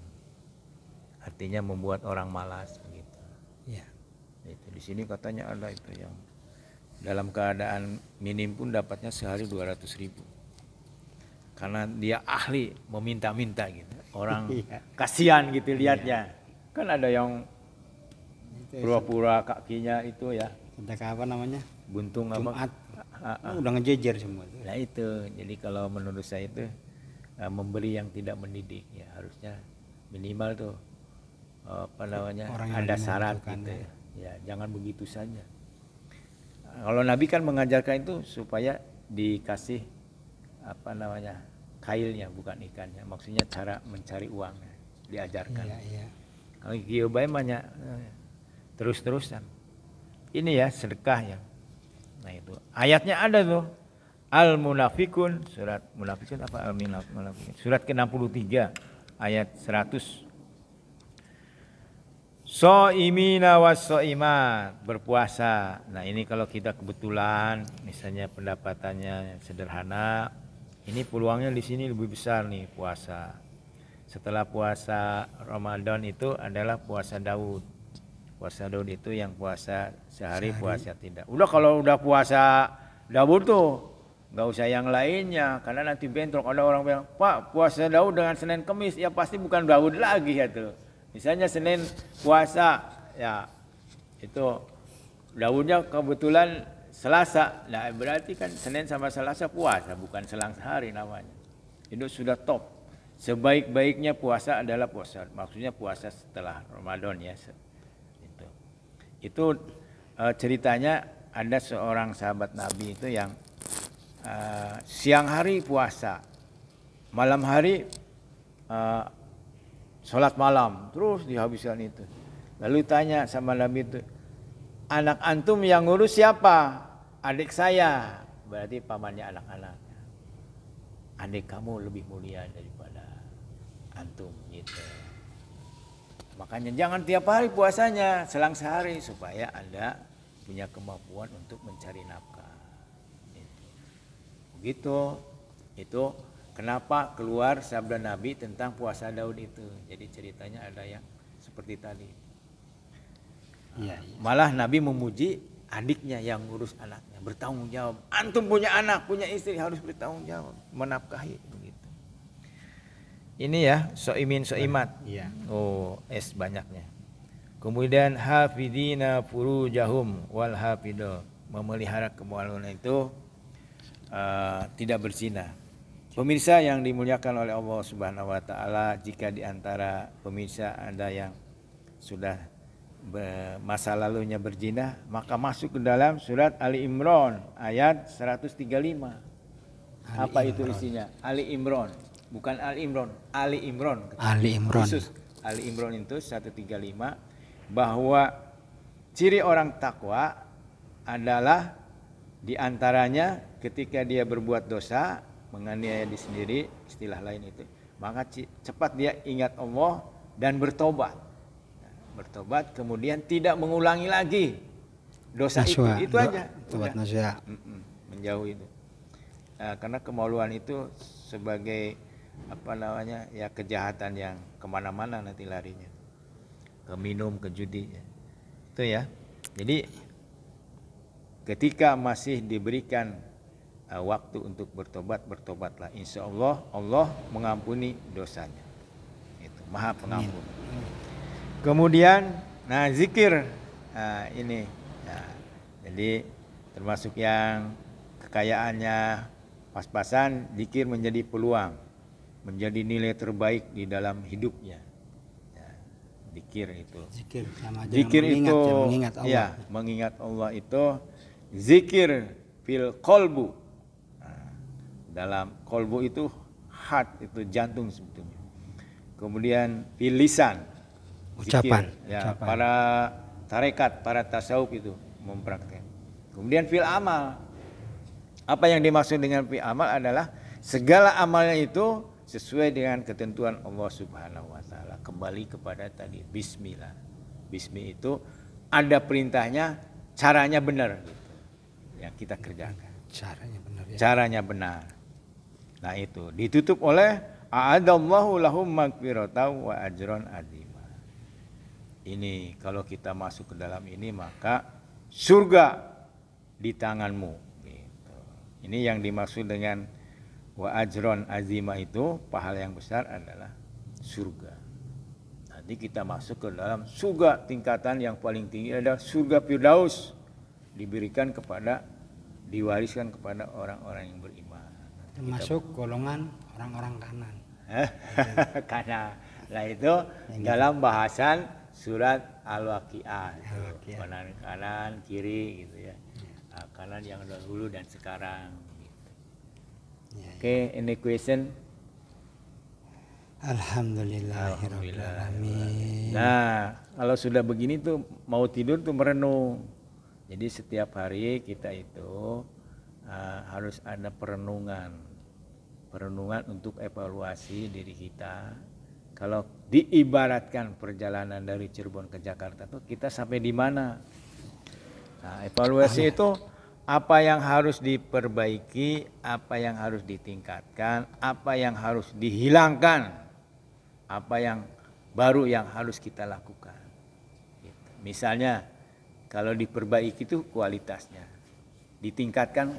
Artinya membuat orang malas begitu. Ya. Itu di sini katanya ada itu yang dalam keadaan minim pun dapatnya sehari 200.000. Karena dia ahli meminta-minta gitu. Orang kasihan gitu lihatnya. Kan ada yang pura-pura kakinya itu ya. Sedekah apa namanya? Buntung Jumat. apa? Udah ngejejer semua. Nah itu. Jadi kalau menurut saya itu memberi yang tidak mendidik ya, harusnya minimal tuh apa namanya, ada syarat gitu ya. Ya, jangan begitu saja. Kalau Nabi kan mengajarkan itu supaya dikasih apa namanya, kailnya bukan ikannya, maksudnya cara mencari uangnya diajarkan. Iya. Kalau giobay banyak terus-terusan. Ini ya sedekah ya. Nah itu ayatnya ada tuh, Al-Munafikun, surat Munafikun apa Al-Munafikun, surat ke-63 ayat 100. So'imina was-so'imat, berpuasa. Nah ini kalau kita kebetulan misalnya pendapatannya sederhana, ini peluangnya di sini lebih besar nih puasa. setelah puasa Ramadan itu adalah puasa Daud. Puasa Daud itu yang puasa sehari, puasa tidak. Udah kalau udah puasa Daud tuh nggak usah yang lainnya, karena nanti bentrok. Ada orang bilang, Pak puasa Daud dengan Senin Kemis, ya pasti bukan Daud lagi ya tuh. Misalnya Senin puasa, ya itu Daudnya kebetulan Selasa, nah berarti kan Senin sama Selasa puasa, bukan selang sehari namanya. Itu sudah top. Sebaik-baiknya puasa adalah puasa, maksudnya puasa setelah Ramadan ya. Itu ceritanya ada seorang sahabat Nabi itu yang siang hari puasa, malam hari sholat malam, terus dihabiskan itu. Lalu tanya sama Nabi itu, anak antum yang ngurus siapa? Adik saya, berarti pamannya anak-anaknya. Adik kamu lebih mulia daripada antum gitu. Makanya jangan tiap hari puasanya, selang sehari supaya Anda punya kemampuan untuk mencari nafkah. Begitu. Itu kenapa keluar sabda Nabi tentang puasa Daud itu. Jadi ceritanya ada yang seperti tadi. Iya. Malah Nabi memuji adiknya yang ngurus anaknya, bertanggung jawab. Antum punya anak, punya istri, harus bertanggung jawab, menafkahi begitu. Ini ya, soimin soimat. Iya. Oh, es banyaknya. Kemudian hafidina furujahum wal hafido, memelihara kemaluan itu tidak berzina. Pemirsa yang dimuliakan oleh Allah Subhanahu wa taala, jika di antara pemirsa ada yang sudah masa lalunya berzina, maka masuk ke dalam surat Ali Imran ayat 135. Apa itu isinya? Ali Imran. Bukan Ali Imran, Ali Imran. Ali Imran. Khusus Ali Imran itu 135, bahwa ciri orang takwa adalah diantaranya ketika dia berbuat dosa, menganiaya diri sendiri, istilah lain itu, maka cepat dia ingat Allah dan bertobat. Bertobat kemudian tidak mengulangi lagi dosa itu aja. Tobat nasuha. Menjauh itu. Karena kemaluan itu sebagai apa namanya ya, kejahatan yang kemana-mana nanti larinya, ke minum, ke judi itu ya. Jadi ketika masih diberikan waktu untuk bertobat, bertobatlah, insya Allah Allah mengampuni dosanya, itu Maha Pengampun. Kemudian nah zikir, ini nah, jadi termasuk yang kekayaannya pas-pasan, zikir menjadi peluang, menjadi nilai terbaik di dalam hidupnya. Ya, zikir itu. Zikir itu, mengingat Allah. Ya, mengingat Allah itu zikir fil qalbu. Nah, dalam qalbu itu heart, itu jantung sebetulnya. Kemudian fil lisan, ucapan. Ya, ucapan. para tarekat, para tasawuf itu mempraktek. Kemudian fil amal. Apa yang dimaksud dengan fil amal adalah segala amalnya itu sesuai dengan ketentuan Allah Subhanahu wa taala, kembali kepada tadi bismillah. Bismi itu ada perintahnya, caranya benar gitu. Yang kita kerjakan. Caranya benar ya. Caranya benar. Nah, itu ditutup oleh a'adallahu lahum magfiratan wa ajron azima. Ini kalau kita masuk ke dalam ini maka surga di tanganmu gitu. Ini yang dimaksud dengan wa ajron azima, itu pahala yang besar adalah surga. Nanti kita masuk ke dalam surga, tingkatan yang paling tinggi adalah surga Firdaus, diberikan kepada, diwariskan kepada orang-orang yang beriman. Termasuk golongan orang-orang kanan. Karena lah itu dalam bahasan surat Al-Waqiah, kanan kiri gitu ya. Kanan yang dahulu dan sekarang. Oke, any question? Alhamdulillahirrahmanirrahim. Nah, kalau sudah begini tuh mau tidur tuh merenung. Jadi setiap hari kita itu harus ada perenungan untuk evaluasi diri kita. Kalau diibaratkan perjalanan dari Cirebon ke Jakarta tuh kita sampai di mana? Nah, evaluasi itu apa yang harus diperbaiki, apa yang harus ditingkatkan, apa yang harus dihilangkan, apa yang baru yang harus kita lakukan. Gitu. Misalnya kalau diperbaiki itu kualitasnya, ditingkatkan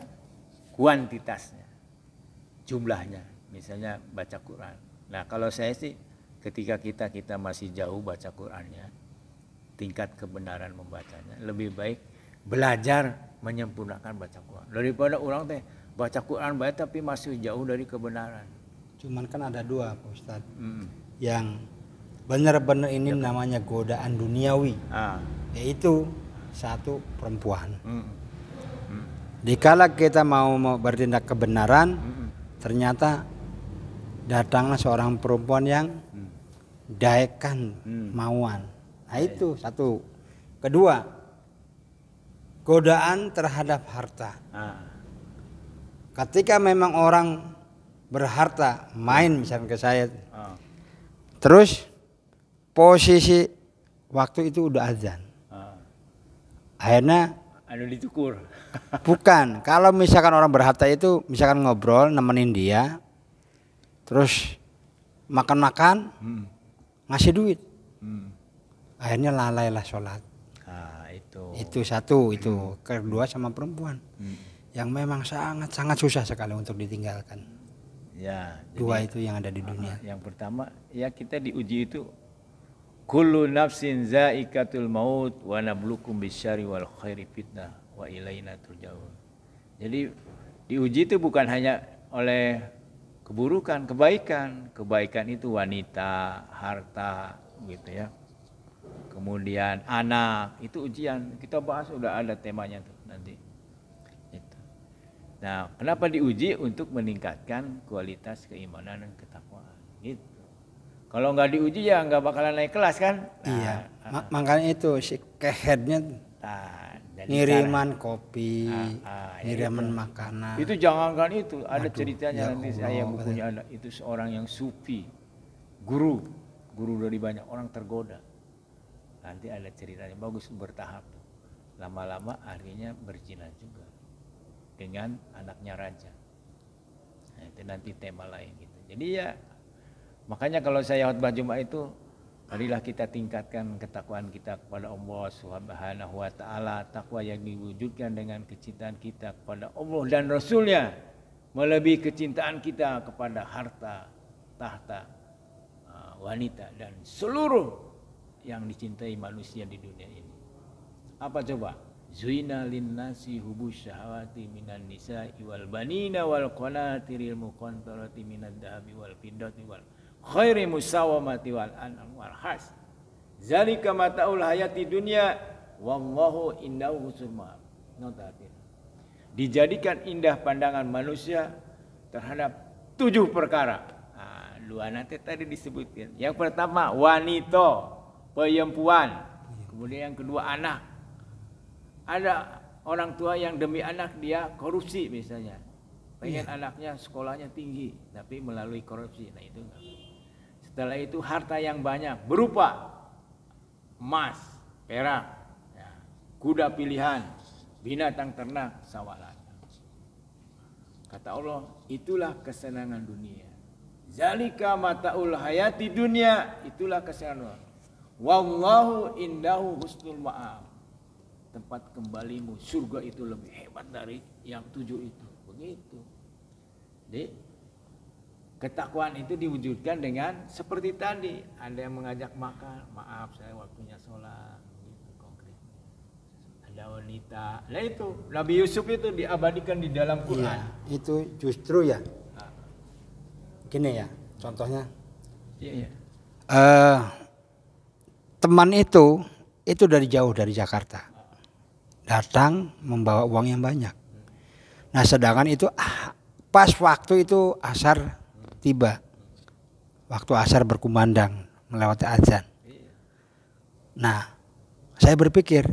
kuantitasnya, jumlahnya. Misalnya baca Quran. Nah kalau saya sih ketika kita masih jauh baca Qurannya, tingkat kebenaran membacanya, lebih baik belajar menyempurnakan baca Quran daripada orang teh baca Quran baik tapi masih jauh dari kebenaran. Cuman kan ada dua Pak Ustadz, yang benar-benar ini namanya godaan duniawi, yaitu satu perempuan. Dikala kita mau bertindak kebenaran, ternyata datanglah seorang perempuan yang daekan mauan. Nah itu satu. Kedua, godaan terhadap harta. Ketika memang orang berharta, main misalnya ke saya, terus posisi waktu itu udah azan, akhirnya ditukur. Bukan, kalau misalkan orang berharta itu misalkan ngobrol nemenin dia, terus makan-makan, ngasih duit, akhirnya lalailah sholat. Itu satu, itu. Kedua sama perempuan, yang memang sangat susah sekali untuk ditinggalkan. Ya, dua itu yang ada di dunia. Yang pertama ya kita diuji itu kullu nafsin zaikatul maut wa nabluukum bisyarri wal khairi fitnah wa ilaina turja'un. Jadi diuji itu bukan hanya oleh keburukan, kebaikan. Kebaikan itu wanita, harta gitu ya. Kemudian anak, itu ujian. Kita bahas udah ada temanya tuh nanti. Itu. Nah, kenapa diuji? Untuk meningkatkan kualitas keimanan dan ketakwaan. Gitu. Kalau nggak diuji ya nggak bakalan naik kelas kan? Iya. Makanya itu si keheadnya ngiriman kopi, ngiriman makanan. Itu jangankan itu, ada ceritanya ya nanti Allah, saya bukunya ada. Itu seorang yang sufi, guru dari banyak orang tergoda. Nanti ada ceritanya bagus, bertahap. Lama-lama akhirnya berzina juga dengan anaknya raja. Nah, itu nanti tema lain gitu. Jadi ya makanya kalau saya khutbah Jumat itu, marilah kita tingkatkan ketakwaan kita kepada Allah Subhanahu wa taala, takwa yang diwujudkan dengan kecintaan kita kepada Allah dan Rasulnya, melebihi kecintaan kita kepada harta, tahta, wanita dan seluruh yang dicintai manusia di dunia ini. Apa coba? Zuina linnasi hubus syahawati minan nisa'i wal banina wal qanatiril muqantarati minad dhahabi wal fiddati wal khairi musawamati wal an'am wal has. Zalika mataul hayati dunya wallahu indahu husnul ma'ab. Dijadikan indah pandangan manusia terhadap 7 perkara. Nah, dua nanti tadi disebutkan. Yang pertama wanita, perempuan. Kemudian yang kedua anak. Ada orang tua yang demi anak dia korupsi misalnya. Pengen anaknya sekolahnya tinggi tapi melalui korupsi. Nah itu enggak. Setelah itu harta yang banyak berupa emas, perak, ya, kuda pilihan, binatang ternak, sawalan. Kata Allah, itulah kesenangan dunia. Zalika mataul hayati dunia, itulah kesenangan. Wallahu indahu husnul ma'ab. Tempat kembalimu surga itu lebih hebat dari yang 7 itu. Begitu. Jadi ketakwaan itu diwujudkan dengan seperti tadi, ada yang mengajak makan, maaf saya waktunya sholat, gitu konkretnya. Ada wanita, nah itu Nabi Yusuf itu diabadikan di dalam Quran. Iya, itu justru ya. Gini ya, contohnya. Iya. Teman itu dari jauh dari Jakarta, datang membawa uang yang banyak. Nah sedangkan itu pas waktu itu asar tiba, waktu asar berkumandang melewati azan. Nah saya berpikir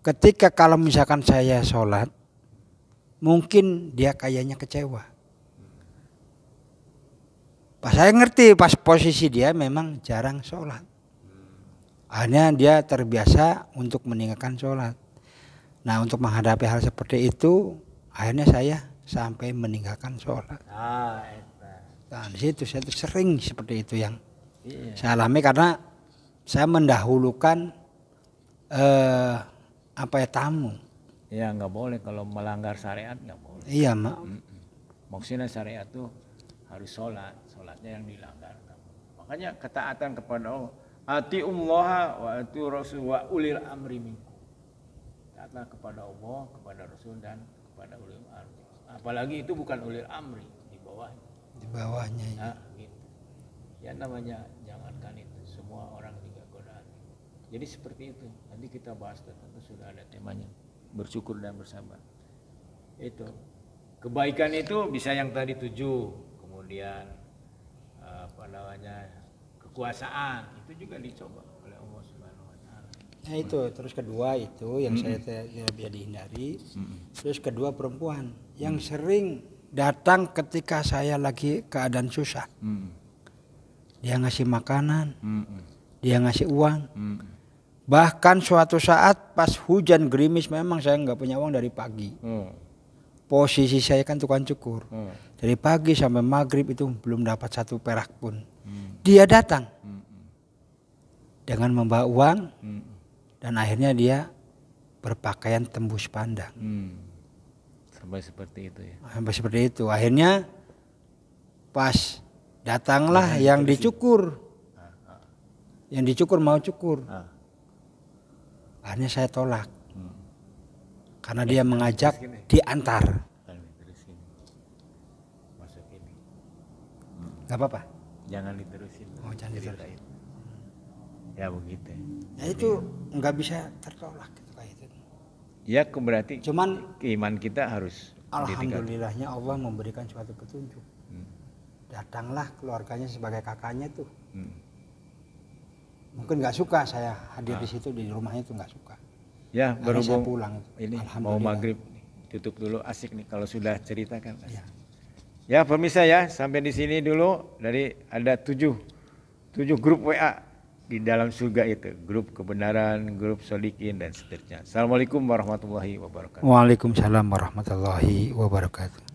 ketika kalau misalkan saya sholat, mungkin dia kayaknya kecewa. Pas saya ngerti pas posisi dia memang jarang sholat. Akhirnya dia terbiasa untuk meninggalkan sholat. Nah untuk menghadapi hal seperti itu, akhirnya saya sampai meninggalkan sholat. Nah di situ saya sering seperti itu yang Iya. Saya alami karena saya mendahulukan tamu. Ya nggak boleh kalau melanggar syariat nggak boleh. Iya, Mak. Maksudnya syariat tuh harus sholatnya yang dilanggar. Makanya ketaatan kepada Allah. Atiullaha wa atiur rasul wa ulil amri minkum. Taatlah kepada Allah, kepada Rasul dan kepada ulil amri. Apalagi itu bukan ulil amri, di bawahnya. Di bawahnya. Ya. Nah, gitu. Ya namanya jangankan itu, semua orang juga godaan. Jadi seperti itu. Nanti kita bahas, tentu sudah ada temanya. Bersyukur dan bersabar. Itu. Kebaikan itu bisa yang tadi 7, kemudian kekuasaan itu juga dicoba oleh Allah Subhanahu wa taala. Nah itu, terus kedua itu yang saya tidak bisa dihindari. Terus kedua perempuan yang sering datang ketika saya lagi keadaan susah. Dia ngasih makanan, dia ngasih uang. Bahkan suatu saat pas hujan gerimis, memang saya nggak punya uang dari pagi. Posisi saya kan tukang cukur. Dari pagi sampai maghrib itu belum dapat 1 perak pun. Dia datang dengan membawa uang dan akhirnya dia berpakaian tembus pandang. Sampai seperti itu ya. Sampai seperti itu. Akhirnya pas datanglah yang dicukur. Yang dicukur mau cukur. Akhirnya saya tolak. Karena dia mengajak diantar. Masuk ini. Gak apa-apa. Jangan diterusin. Oh, jangan diterusin. Ya begitu. Ya itu nggak bisa tertolak gitu kayak itu. Ya berarti Cuman iman kita harus alhamdulillahnya Allah memberikan suatu petunjuk. Datanglah keluarganya sebagai kakaknya tuh. Mungkin nggak suka saya hadir di situ, di rumahnya tuh nggak suka. Ya Akhirnya berhubung saya pulang. ini mau maghrib, tutup dulu, asik nih kalau sudah ceritakan. Ya. Ya pemirsa ya, sampai di sini dulu. Dari ada 7 grup WA di dalam surga itu, grup kebenaran, grup sholikin dan seterusnya. Assalamualaikum warahmatullahi wabarakatuh. Waalaikumsalam warahmatullahi wabarakatuh.